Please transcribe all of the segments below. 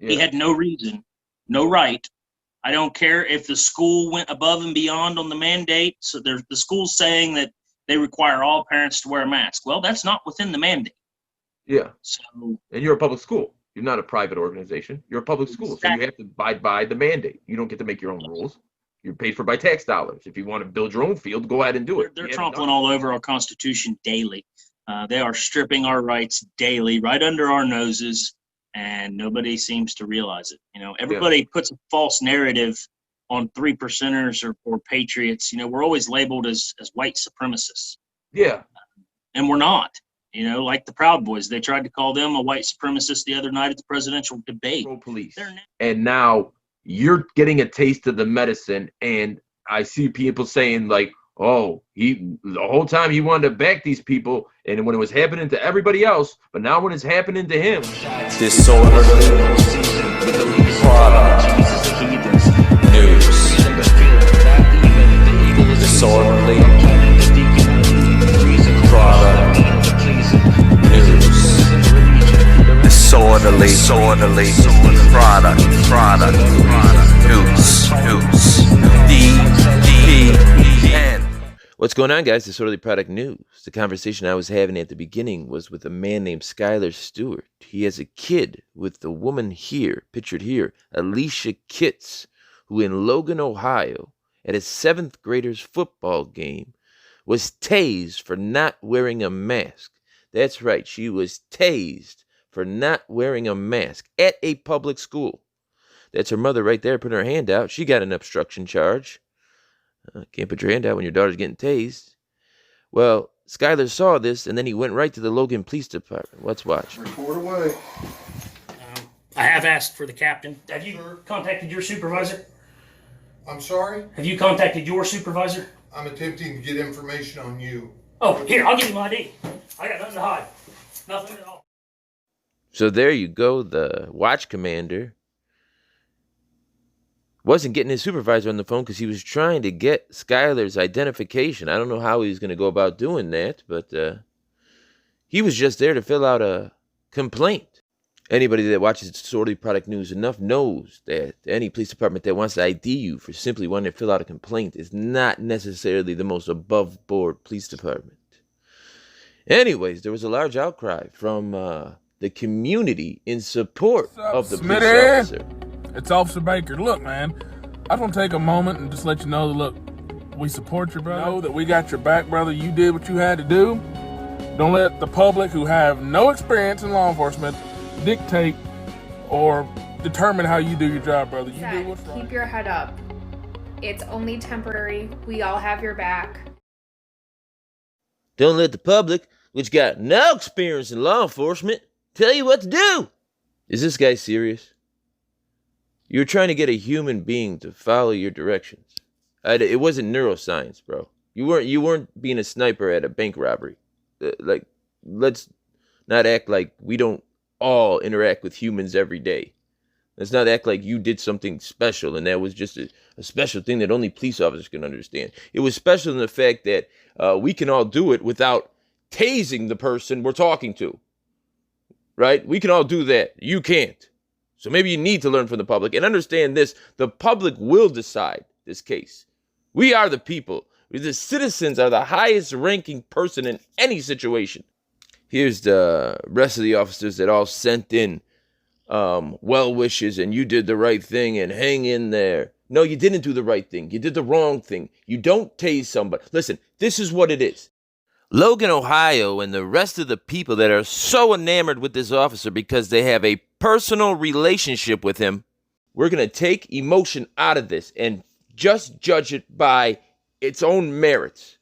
He had no reason, no right. I don't care if the school went above and beyond on the mandate. So the school's saying that they require all parents to wear a mask. Well, that's not within the mandate. Yeah. So, and you're a public school. You're not a private organization. You're a public school. So you have to abide by the mandate. You don't get to make your own rules. You're paid for by tax dollars. If you want to build your own field, go ahead and do it. They're trampling all over our Constitution daily. They are stripping our rights daily, right under our noses, and nobody seems to realize it. You know, everybody puts a false narrative on 3%ers or patriots. You know, we're always labeled as white supremacists. Yeah. And we're not. You know, like the Proud Boys, they tried to call them a white supremacist the other night at the presidential debate. Police. And now you're getting a taste of the medicine, and I see people saying like, oh, the whole time he wanted to back these people, and when it was happening to everybody else, but now when it's happening to him. Disorderly product news. Disorderly product news. Disorderly product news. DPN. What's going on, guys? Disorderly Product News. The conversation I was having at the beginning was with a man named Skylar Stewart. He has a kid with the woman here, pictured here, Alicia Kitts, who in Logan, Ohio, at a 7th grader's football game, was tased for not wearing a mask. That's right, she was tased for not wearing a mask at a public school. That's her mother right there putting her hand out. She got an obstruction charge. Can't put your hand out when your daughter's getting tased. Well, Skylar saw this, and then he went right to the Logan Police Department. Let's watch. Report away. I have asked for the captain. Have you contacted your supervisor? I'm sorry? Have you contacted your supervisor? I'm attempting to get information on you. Oh, here, I'll give you my ID. I got nothing to hide. Nothing at all. So there you go. The watch commander wasn't getting his supervisor on the phone because he was trying to get Skylar's identification. I don't know how he was going to go about doing that, but he was just there to fill out a complaint. Anybody that watches Disorderly Product News enough knows that any police department that wants to ID you for simply wanting to fill out a complaint is not necessarily the most above-board police department. Anyways, there was a large outcry from the community in support of the police officer. It's Officer Baker. Look, man, I just want to take a moment and just let you know that, look, we support you, brother. Know that we got your back, brother. You did what you had to do. Don't let the public who have no experience in law enforcement dictate or determine how you do your job, brother. You do what's right. Keep your head up. It's only temporary. We all have your back. Don't let the public, which got no experience in law enforcement, tell you what to do. Is this guy serious? You're trying to get a human being to follow your directions. It wasn't neuroscience, bro. You weren't being a sniper at a bank robbery. Let's not act like we don't all interact with humans every day. Let's not act like you did something special and that was just a special thing that only police officers can understand. It was special in the fact that we can all do it without tasing the person we're talking to. Right? We can all do that. You can't. So maybe you need to learn from the public and understand this. The public will decide this case. We are the people. The citizens are the highest ranking person in any situation. Here's the rest of the officers that all sent in well wishes and you did the right thing and hang in there. No, you didn't do the right thing. You did the wrong thing. You don't tase somebody. Listen, this is what it is. Logan, Ohio, and the rest of the people that are so enamored with this officer because they have a personal relationship with him, we're going to take emotion out of this and just judge it by its own merits.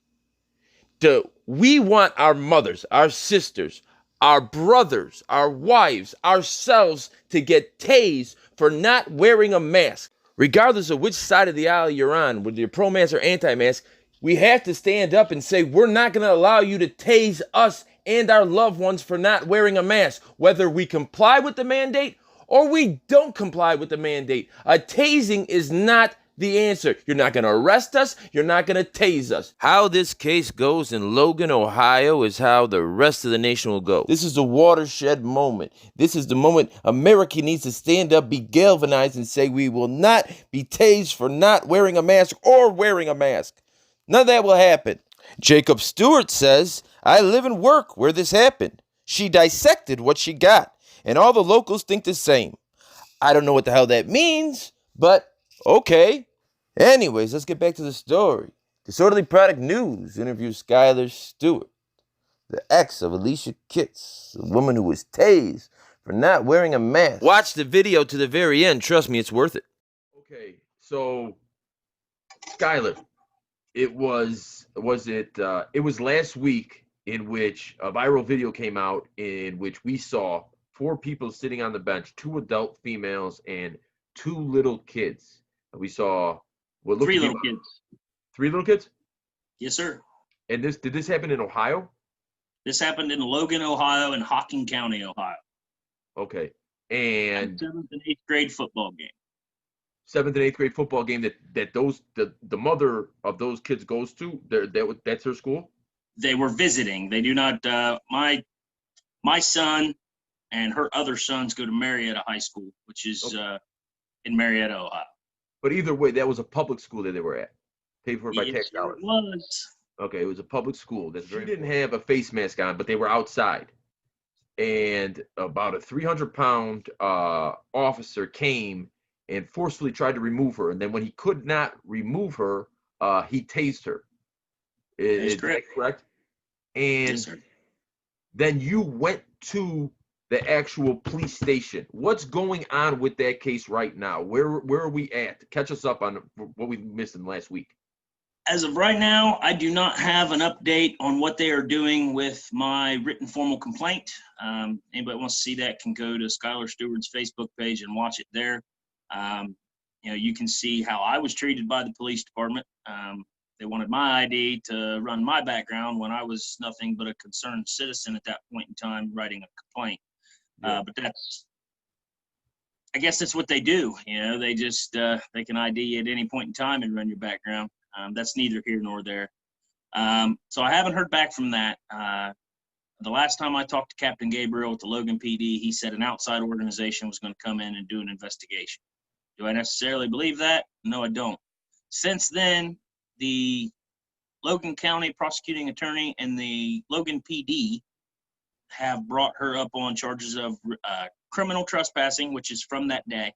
We want our mothers, our sisters, our brothers, our wives, ourselves to get tased for not wearing a mask. Regardless of which side of the aisle you're on, whether you're pro-mask or anti-mask, we have to stand up and say, we're not going to allow you to tase us and our loved ones for not wearing a mask, whether we comply with the mandate or we don't comply with the mandate. A tasing is not the answer. You're not going to arrest us. You're not going to tase us. How this case goes in Logan, Ohio is how the rest of the nation will go. This is a watershed moment. This is the moment America needs to stand up, be galvanized, and say we will not be tased for not wearing a mask or wearing a mask. None of that will happen. Jacob Stewart says, I live and work where this happened. She dissected what she got, and all the locals think the same. I don't know what the hell that means, but okay. Anyways, let's get back to the story. Disorderly Product News interviews Skylar Stewart, the ex of Alicia Kitts, a woman who was tased for not wearing a mask. Watch the video to the very end. Trust me, it's worth it. Okay, so Skylar, it was last week in which a viral video came out in which we saw 4 people sitting on the bench, 2 adult females and 2 little kids. We saw what looked 3 to be little kids. 3 little kids? Yes, sir. And did this happen in Ohio? This happened in Logan, Ohio, and Hocking County, Ohio. Okay. And 7th and 8th grade football game. 7th and 8th grade football game that the mother of those kids goes to. That's her school? They were visiting. They do not. My son and her other sons go to Marietta High School, which is in Marietta, Ohio. But either way, that was a public school that they were at, paid for by Yes, tax sir, dollars. it was. Okay, it was a public school. She didn't have a face mask on, but they were outside. And about a 300-pound officer came and forcefully tried to remove her. And then when he could not remove her, he tased her. Is that correct? And Yes, sir. then you went to the actual police station. What's going on with that case right now? Where are we at? Catch us up on what we missed in last week. As of right now, I do not have an update on what they are doing with my written formal complaint. Anybody wants to see that can go to Skylar Stewart's Facebook page and watch it there. You can see how I was treated by the police department. They wanted my ID to run my background when I was nothing but a concerned citizen at that point in time writing a complaint. Yeah. But I guess that's what they do. They just, they can ID you at any point in time and run your background. That's neither here nor there. So I haven't heard back from that. The last time I talked to Captain Gabriel with the Logan PD, he said an outside organization was going to come in and do an investigation. Do I necessarily believe that? No, I don't. Since then, the Logan County prosecuting attorney and the Logan PD have brought her up on charges of criminal trespassing, which is from that day.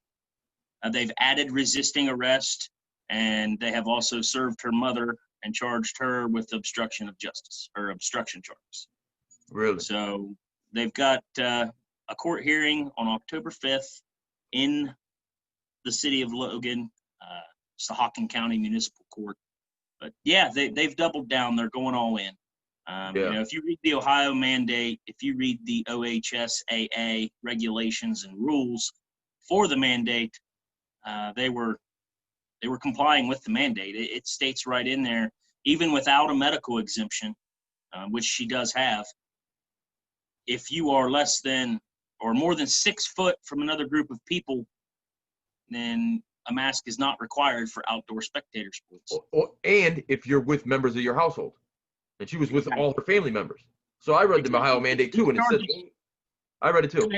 They've added resisting arrest, and they have also served her mother and charged her with obstruction of justice or obstruction charges. Really? So they've got a court hearing on October 5th in the city of Logan. It's the Hocking County Municipal Court. But yeah, they've doubled down. They're going all in. If you read the Ohio mandate, if you read the OHSAA regulations and rules for the mandate, they were complying with the mandate. It states right in there, even without a medical exemption, which she does have, if you are less than or more than 6 foot from another group of people, then a mask is not required for outdoor spectator sports. And if you're with members of your household. And she was with all her family members. So I read the Ohio mandate too, and it said, I read it too.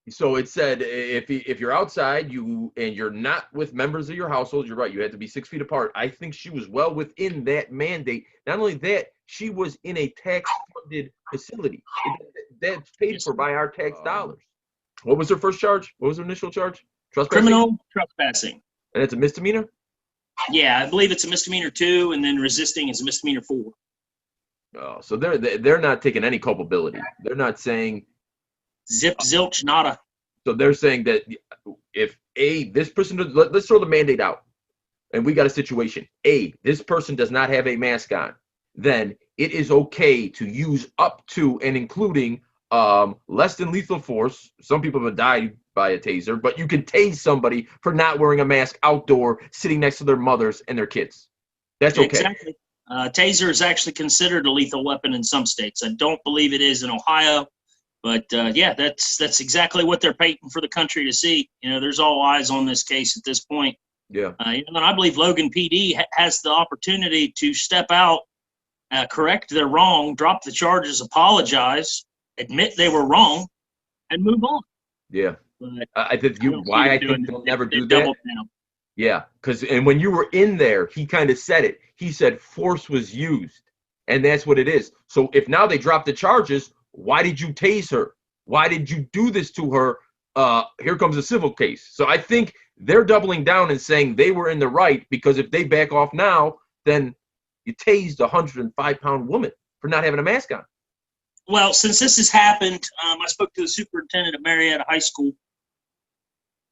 So it said if you're outside and you're not with members of your household, you're right, you had to be 6 feet apart. I think she was well within that mandate. Not only that, she was in a tax-funded facility. That's paid for by our tax dollars. What was her first charge? What was her initial charge? Trespassing? Criminal trespassing. And it's a misdemeanor? Yeah, I believe it's a misdemeanor 2, and then resisting is a misdemeanor 4. Oh, so they're not taking any culpability. They're not saying zip, zilch, nada. So they're saying that if this person, let's throw the mandate out, and we got a situation. This person does not have a mask on, then it is okay to use up to and including less than lethal force. Some people have died by a taser, but you can tase somebody for not wearing a mask outdoor, sitting next to their mothers and their kids. That's okay. Exactly. Taser is actually considered a lethal weapon in some states. I don't believe it is in Ohio, but yeah, that's exactly what they're painting for the country to see. There's all eyes on this case at this point. Yeah. And I believe Logan PD has the opportunity to step out, correct their wrong, drop the charges, apologize, admit they were wrong, and move on. Yeah. But I think I think they'll never do that. Yeah, because when you were in there, he kind of said it. He said force was used, and that's what it is. So if now they drop the charges, why did you tase her? Why did you do this to her? Here comes a civil case. So I think they're doubling down and saying they were in the right, because if they back off now, then you tased a 105-pound woman for not having a mask on. Well, since this has happened, I spoke to the superintendent of Marietta High School,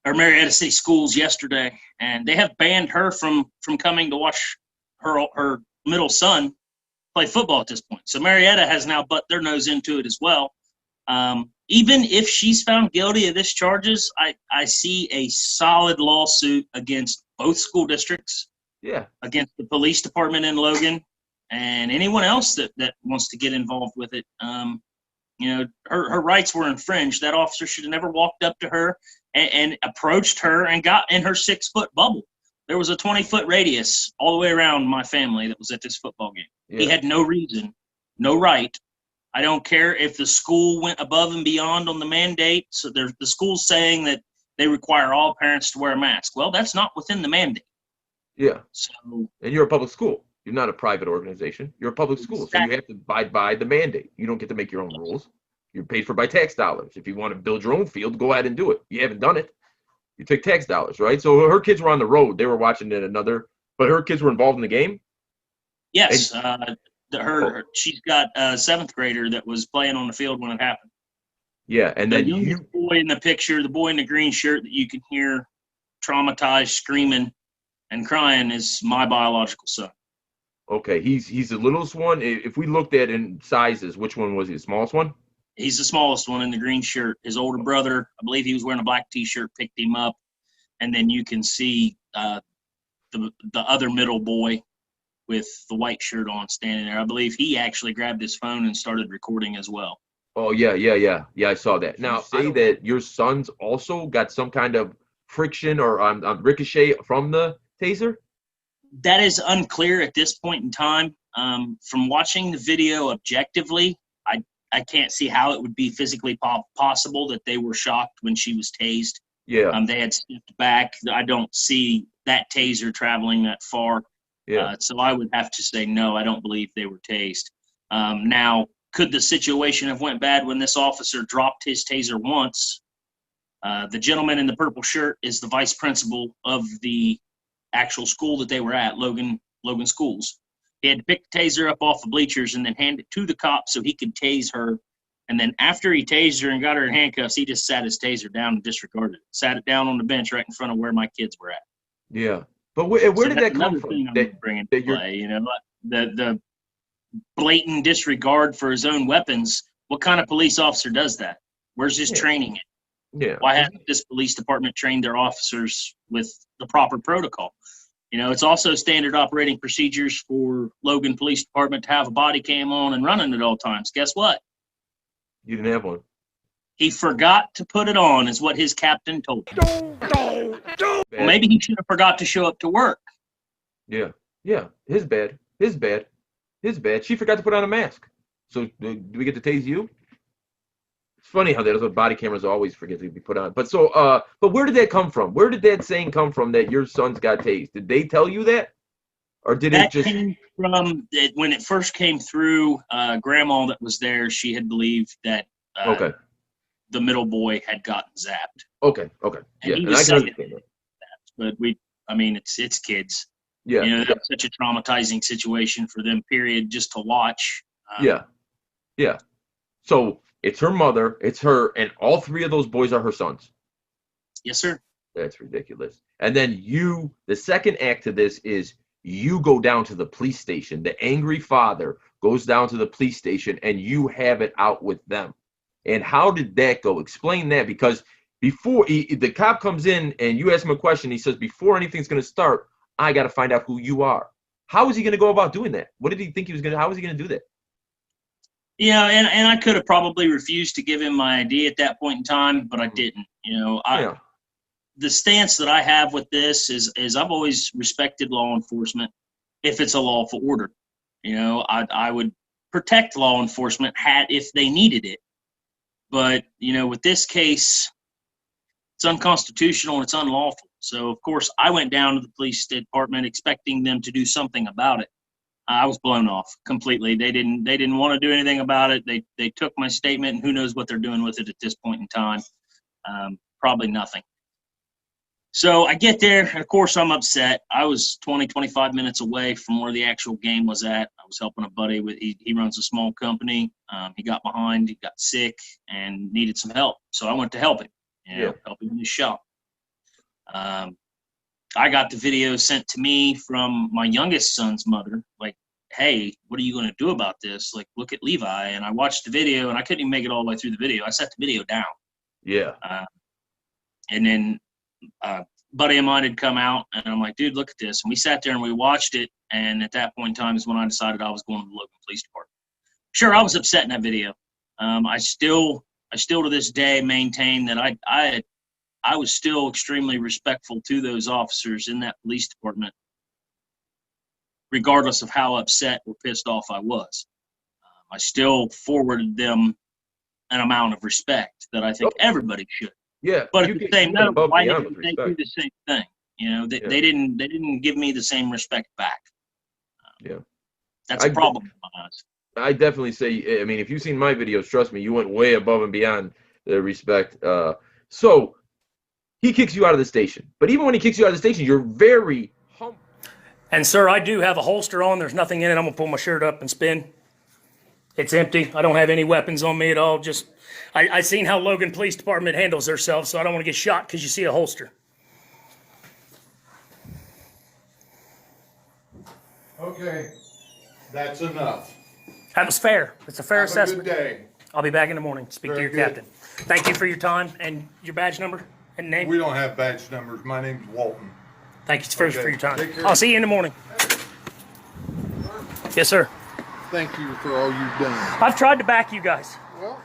or Marietta City Schools, yesterday, and they have banned her from coming to watch her middle son play football at this point. So Marietta has now butt their nose into it as well. Even if she's found guilty of this charges, I see a solid lawsuit against both school districts, against the police department in Logan, and anyone else that wants to get involved with it. Her rights were infringed. That officer should have never walked up to her and approached her and got in her 6-foot bubble. There was a 20-foot radius all the way around my family that was at this football game. Yeah. He had no reason, no right. I don't care if the school went above and beyond on the mandate. So the school's saying that they require all parents to wear a mask. Well, that's not within the mandate. Yeah. So, and you're a public school. You're not a private organization. You're a public school. Exactly. So you have to abide by the mandate. You don't get to make your own rules. You're paid for by tax dollars. If you want to build your own field, go ahead and do it. You haven't done it. You take tax dollars, right? So her kids were on the road. They were watching it but her kids were involved in the game? Yes. She's got a 7th grader that was playing on the field when it happened. Yeah, and then the boy in the picture, the boy in the green shirt that you can hear traumatized, screaming and crying, is my biological son. Okay, he's the littlest one. If we looked at in sizes, which one was he? The smallest one? He's the smallest one in the green shirt. His older brother, I believe he was wearing a black T-shirt, picked him up, and then you can see the other middle boy with the white shirt on standing there. I believe he actually grabbed his phone and started recording as well. Oh, yeah, I saw that. Now, say that your sons also got some kind of friction or ricochet from the taser? That is unclear at this point in time. From watching the video objectively, I can't see how it would be physically possible that they were shocked when she was tased. Yeah. They had stepped back. I don't see that taser traveling that far. Yeah. So I would have to say no, I don't believe they were tased. Now, could the situation have went bad when this officer dropped his taser once? The gentleman in the purple shirt is the vice principal of the actual school that they were at, Logan Schools. He had to pick the taser up off the bleachers and then hand it to the cop so he could tase her. And then after he tased her and got her in handcuffs, he just sat his taser down and disregarded it. Sat it down on the bench right in front of where my kids were at. Yeah. But where did that come from? The blatant disregard for his own weapons. What kind of police officer does that? Where's his training in? Yeah. Why hasn't this police department trained their officers with the proper protocol? It's also standard operating procedures for Logan Police Department to have a body cam on and running at all times. Guess what? You didn't have one. He forgot to put it on, is what his captain told him. Well, maybe he should have forgot to show up to work. Yeah. His bad. She forgot to put on a mask. So do we get to tase you? It's funny how that's what body cameras always forget to be put on. But where did that come from? Where did that saying come from that your sons got tased? Did they tell you that? Or did it just came from when it first came through? Grandma that was there, she had believed that the middle boy had gotten zapped. Okay. And I can understand that. But it's kids. Yeah. That's such a traumatizing situation for them, period, just to watch. Yeah. So it's her mother, it's her, and all 3 of those boys are her sons. Yes, sir. That's ridiculous. And then the second act to this is you go down to the police station. The angry father goes down to the police station and you have it out with them. And how did that go? Explain that, because before the cop comes in and you ask him a question, he says, before anything's going to start, I got to find out who you are. How is he going to go about doing that? What did he think he was going to, how was he going to do that? Yeah, and I could have probably refused to give him my ID at that point in time, but I didn't. the stance that I have with this is I've always respected law enforcement if it's a lawful order. You know, I would protect law enforcement if they needed it. But, you know, with this case, it's unconstitutional and it's unlawful. So, of course, I went down to the police department expecting them to do something about it. I was blown off completely. They didn't want to do anything about it. They took my statement, and who knows what they're doing with it at this point in time. Probably nothing. So I get there, and of course I'm upset. I was 20, 25 minutes away from where the actual game was at. I was helping a buddy with, he runs a small company. He got behind, he got sick, and needed some help. So I went to help him, help him in his shop. I got the video sent to me from my youngest son's mother, like, hey, what are you going to do about this? Like, look at Levi. And I watched the video, and I couldn't even make it all the way through the video. I set the video down. Yeah. And then buddy of mine had come out, and I'm like, dude, look at this. And we sat there and we watched it. And at that point in time is when I decided I was going to the Logan Police Department. Sure, I was upset in that video. I still to this day maintain that I was still extremely respectful to those officers in that police department, regardless of how upset or pissed off I was. I still forwarded them an amount of respect that I think everybody should. Yeah, but at the same note, why didn't they do the same thing? You know, they didn't give me the same respect back. That's a problem in my eyes. I definitely say, I mean, if you've seen my videos, trust me, you went way above and beyond the respect. So he kicks you out of the station, but even when he kicks you out of the station, you're very humble. And sir, I do have a holster on. There's nothing in it. I'm gonna pull my shirt up and spin. It's empty. I don't have any weapons on me at all. Just, I seen how Logan Police Department handles themselves, so I don't want to get shot because you see a holster. Okay, that's enough. That was fair. It's a fair assessment. Have a good day. I'll be back in the morning. Speak to Very your good. captain. Thank you for your time and your badge number and name. We don't have badge numbers. My name's Walton. Thank you first for your time. Take care. I'll see you in the morning. Yes, sir. Thank you for all you've done. I've tried to back you guys Well,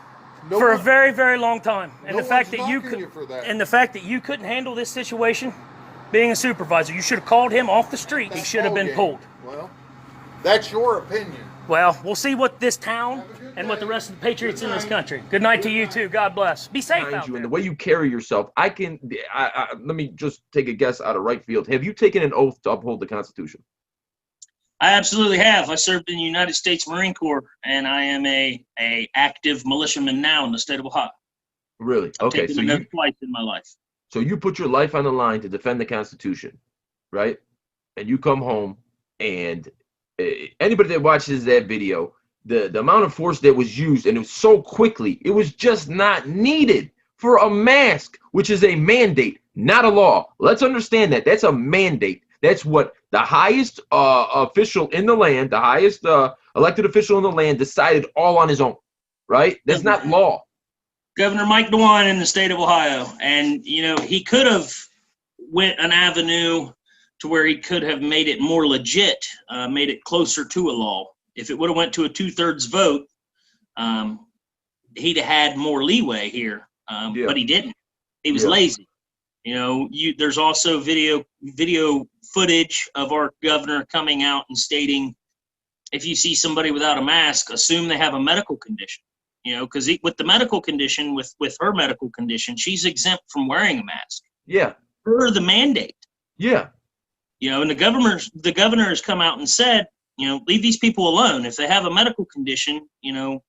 for a very, very long time, and no the fact one's that you knocking you for that. and the fact that you couldn't handle this situation, being a supervisor, you should have called him off the street. He should have been pulled. Well, that's your opinion. Well, we'll see what this town and what the rest of the patriots in this country. Good night to you too. God bless. Be safe out You there. and the way you carry yourself, let me just take a guess out of right field. Have you taken an oath to uphold the Constitution? I absolutely have. I served in the United States Marine Corps, and I am a active militiaman now in the state of Ohio. Really? Okay, I've taken an oath twice in my life. So you put your life on the line to defend the Constitution, right? And you come home, and anybody that watches that video, the amount of force that was used, and it was so quickly, it was just not needed for a mask, which is a mandate, not a law. Let's understand that. That's a mandate. That's what the highest official in the land, the highest elected official in the land decided all on his own, right? That's not law. Governor Mike DeWine in the state of Ohio. And, you know, he could have went an avenue to where he could have made it more legit, made it closer to a law. If it would have went to a 2/3 vote, he'd have had more leeway here, but he didn't. He was lazy. You know, there's also video footage of our governor coming out and stating, if you see somebody without a mask, assume they have a medical condition. You know, because with the medical condition, with her medical condition, she's exempt from wearing a mask. Yeah. Per the mandate. Yeah. You know, and the governor has come out and said, you know, leave these people alone. If they have a medical condition, you know,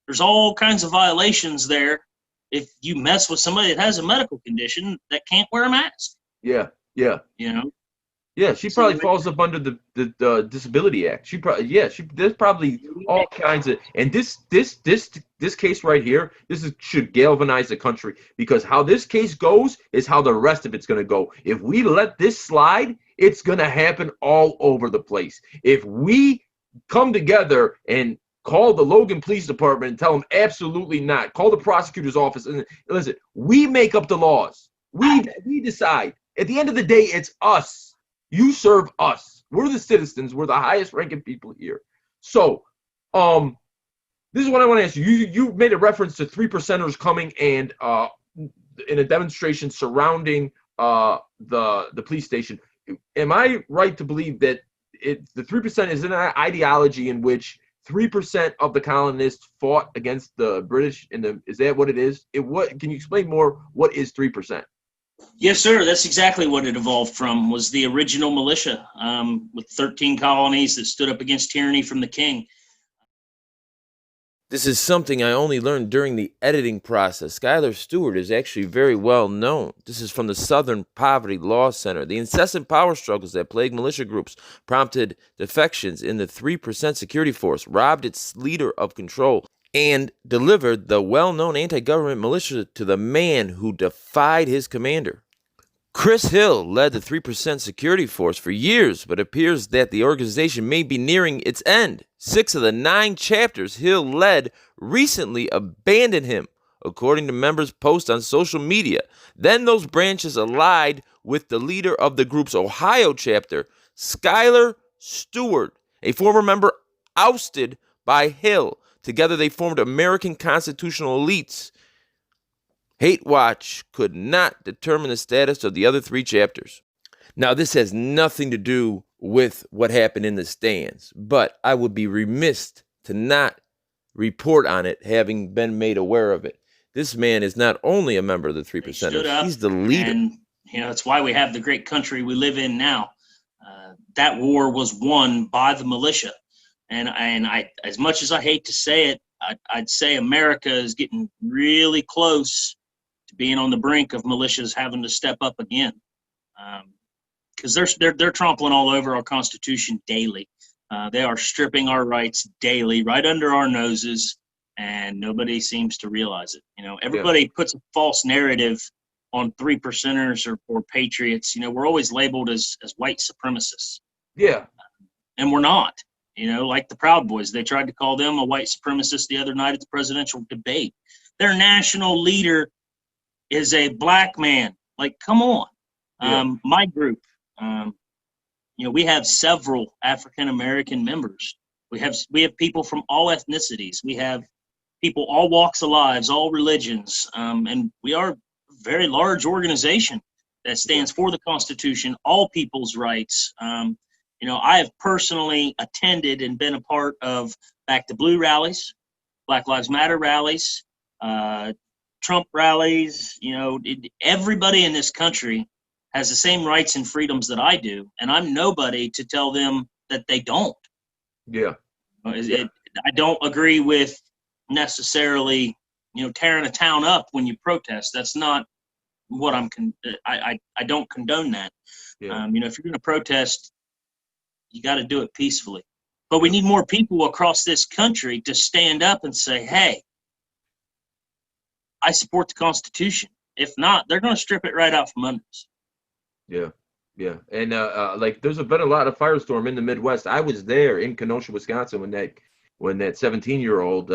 there's all kinds of violations there. If you mess with somebody that has a medical condition that can't wear a mask. Yeah. Yeah. You know. Yeah, she probably falls up under the Disability Act. There's probably all kinds of, and this case right here, should galvanize the country, because how this case goes is how the rest of it's going to go. If we let this slide, it's going to happen all over the place. If we come together and call the Logan Police Department and tell them absolutely not, call the prosecutor's office, and listen, we make up the laws. We decide. At the end of the day, it's us. You serve us. We're the citizens. We're the highest ranking people here. So, this is what I want to ask you. You made a reference to 3%ers coming and in a demonstration surrounding the police station. Am I right to believe that the 3% is an ideology in which 3% of the colonists fought against the British? Is that what it is? Can you explain more? What is 3%? Yes, sir. That's exactly what it evolved from, was the original militia, with 13 colonies that stood up against tyranny from the king. This is something I only learned during the editing process. Skylar Stewart is actually very well known. This is from the Southern Poverty Law Center. The incessant power struggles that plague militia groups prompted defections in the 3% security force, robbed its leader of control, and delivered the well-known anti-government militia to the man who defied his commander. Chris Hill led the 3% security force for years, but it appears that the organization may be nearing its end. 6 of the 9 chapters Hill led recently abandoned him, according to members' posts on social media. Then those branches allied with the leader of the group's Ohio chapter, Skylar Stewart, a former member ousted by Hill. Together they formed American Constitutional Elites. Hate Watch could not determine the status of the other 3 chapters. Now, this has nothing to do with what happened in the stands, but I would be remiss to not report on it, having been made aware of it. This man is not only a member of the 3%ers, he's the leader. And, it's why we have the great country we live in now. That war was won by the militia. And I, as much as I hate to say it, I'd say America is getting really close to being on the brink of militias having to step up again, because they're trampling all over our Constitution daily. They are stripping our rights daily, right under our noses, and nobody seems to realize it. Everybody puts a false narrative on 3%ers or patriots. We're always labeled as white supremacists. Yeah, and we're not. Like the Proud Boys, they tried to call them a white supremacist the other night at the presidential debate. Their national leader is a black man. Like, come on. Yeah. My group, we have several African-American members. We have people from all ethnicities. We have people, all walks of lives, all religions. And we are a very large organization that stands for the Constitution, all people's rights. I have personally attended and been a part of Back to Blue rallies, Black Lives Matter rallies, Trump rallies. Everybody in this country has the same rights and freedoms that I do, and I'm nobody to tell them that they don't. Yeah. I don't agree with necessarily, tearing a town up when you protest. That's not what I don't condone that. Yeah. If you're going to protest, you got to do it peacefully. But we need more people across this country to stand up and say, hey, I support the Constitution. If not, they're going to strip it right out from under us. Yeah. Yeah. And there's been a lot of firestorm in the Midwest. I was there in Kenosha, Wisconsin when that 17-year-old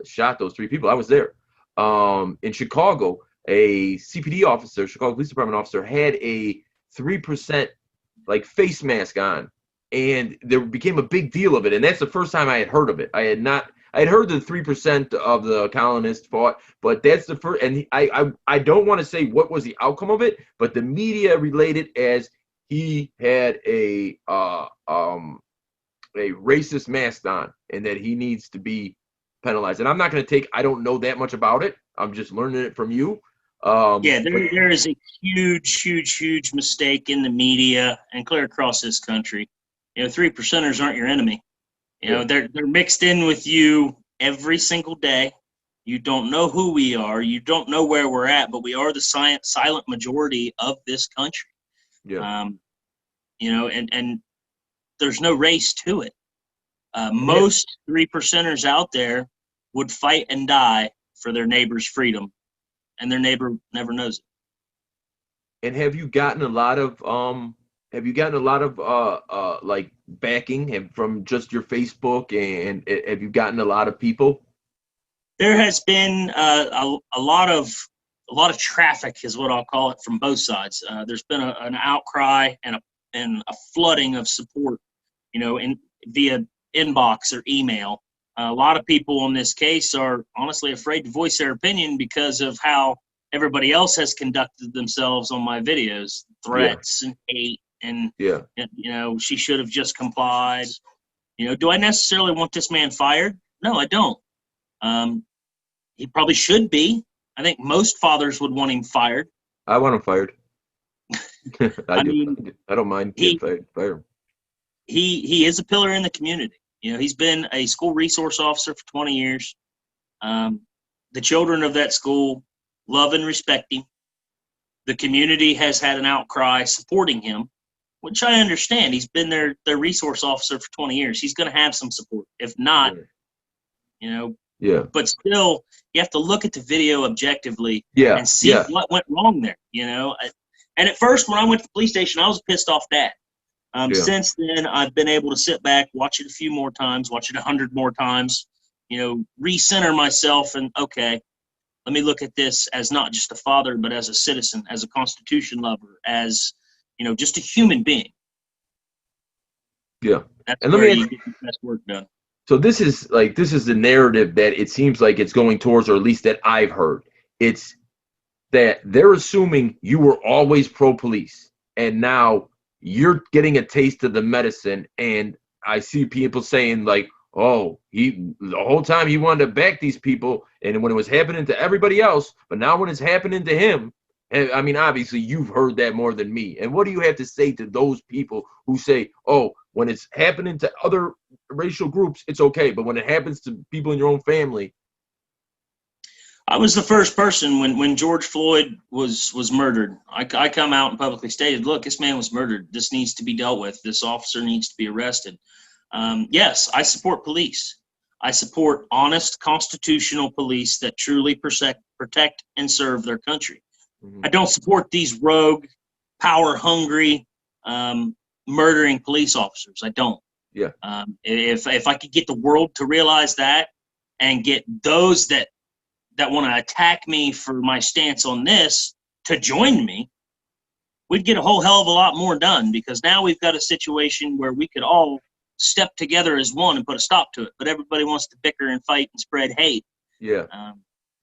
shot those 3 people. I was there. In Chicago, a CPD officer, Chicago Police Department officer, had a 3% face mask on, and there became a big deal of it. And that's the first time I had heard of it. I had heard the 3% of the colonists fought, but that's the first. And I don't want to say what was the outcome of it, but the media related as he had a racist mask on, and that he needs to be penalized. And I'm not going to I don't know that much about it. I'm just learning it from you. There is a huge mistake in the media and clear across this country. 3%ers aren't your enemy. They're mixed in with you every single day. You don't know who we are. You don't know where we're at, but we are the silent majority of this country. Yeah. And there's no race to it. Most 3%ers out there would fight and die for their neighbor's freedom, and their neighbor never knows it. And have you gotten a lot of backing from just your Facebook, and have you gotten a lot of people? There has been a lot of traffic, is what I'll call it, from both sides. There's been an outcry and a flooding of support, via inbox or email. A lot of people on this case are honestly afraid to voice their opinion because of how everybody else has conducted themselves on my videos, threats and hate, and you know, she should have just complied. You know, do I necessarily want this man fired? No, I don't. He probably should be. I think most fathers would want him fired. I want him fired. I don't mind he, getting fired. He is a pillar in the community. You know, he's been a school resource officer for 20 years. The children of that school love and respect him. The community has had an outcry supporting him, which I understand. He's been their resource officer for 20 years. He's going to have some support. If not, you know, but still, you have to look at the video objectively and see what went wrong there, you know. And at first, when I went to the police station, I was a pissed off dad. Since then, I've been able to sit back, watch it a few more times, watch it 100 more times, you know, recenter myself, and okay, let me look at this as not just a father, but as a citizen, as a Constitution lover, as, you know, just a human being. Yeah. That's and where let me you get the best work done. So this is the narrative that it seems like it's going towards, or at least that I've heard. It's that they're assuming you were always pro-police, and now you're getting a taste of the medicine. And I see people saying like, oh, the whole time he wanted to back these people, and when it was happening to everybody else, but now when it's happening to him, and I mean, obviously you've heard that more than me. And what do you have to say to those people who say, oh, when it's happening to other racial groups, it's okay, but when it happens to people in your own family? I was the first person when George Floyd was murdered. I come out and publicly stated, look, this man was murdered. This needs to be dealt with. This officer needs to be arrested. Yes, I support police. I support honest, constitutional police that truly protect and serve their country. I don't support these rogue, power-hungry, murdering police officers. I don't. Yeah. If I could get the world to realize that, and get those that want to attack me for my stance on this to join me, we'd get a whole hell of a lot more done, because now we've got a situation where we could all step together as one and put a stop to it. But everybody wants to bicker and fight and spread hate. Yeah.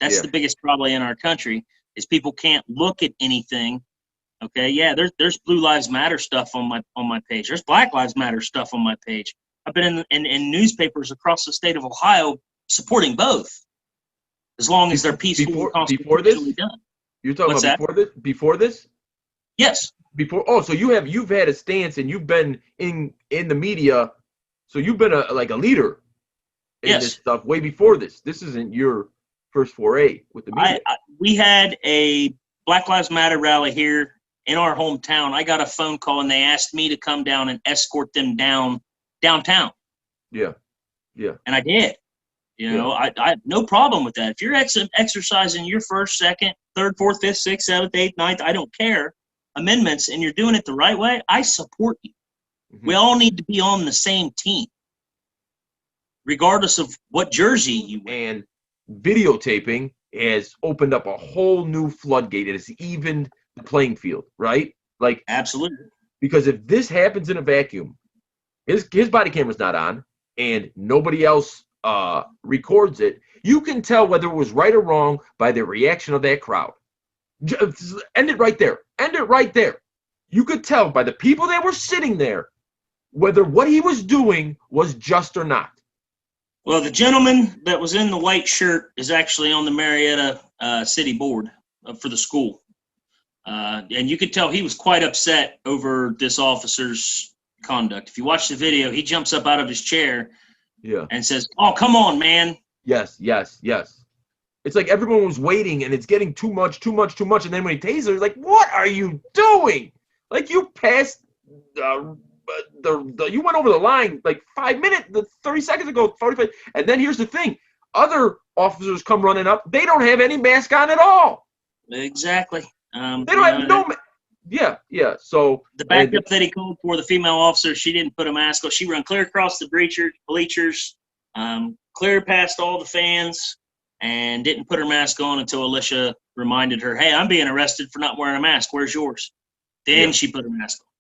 That's the biggest problem in our country, is people can't look at anything. Okay, yeah, there's Blue Lives Matter stuff on my page. There's Black Lives Matter stuff on my page. I've been in newspapers across the state of Ohio supporting both, as long as they're peaceful and constitutionally done. You're talking about before this? Yes. Before. Oh, so you've had a stance, and you've been in the media, so you've been a leader in this stuff way before this. This isn't your first foray with the media. We had a Black Lives Matter rally here in our hometown. I got a phone call, and they asked me to come down and escort them downtown. Yeah. And I did. You know, I have no problem with that. If you're exercising your first, second, third, fourth, fifth, sixth, seventh, eighth, ninth, I don't care, amendments, and you're doing it the right way, I support you. We all need to be on the same team, regardless of what jersey you wear. And videotaping has opened up a whole new floodgate. It has evened the playing field, right? Like, absolutely. Because if this happens in a vacuum, his body camera's not on, and nobody else records it, you can tell whether it was right or wrong by the reaction of that crowd. End it right there. End it right there. You could tell by the people that were sitting there whether what he was doing was just or not. Well, the gentleman that was in the white shirt is actually on the Marietta City Board for the school. And you could tell he was quite upset over this officer's conduct. If you watch the video, he jumps up out of his chair and says, "Oh, come on, man." Yes. It's like everyone was waiting, and it's getting too much. And then when he tasers, like, what are you doing? Like, you passed you went over the line like 5 minutes, 30 seconds ago, 45. And then here's the thing. Other officers come running up. They don't have any mask on at all. They don't have no mask. Yeah. So the backup that he called for, the female officer, she didn't put a mask on. She ran clear across the bleachers, clear past all the fans, and didn't put her mask on until Alicia reminded her, "Hey, I'm being arrested for not wearing a mask. Where's yours?" Then she put her mask on.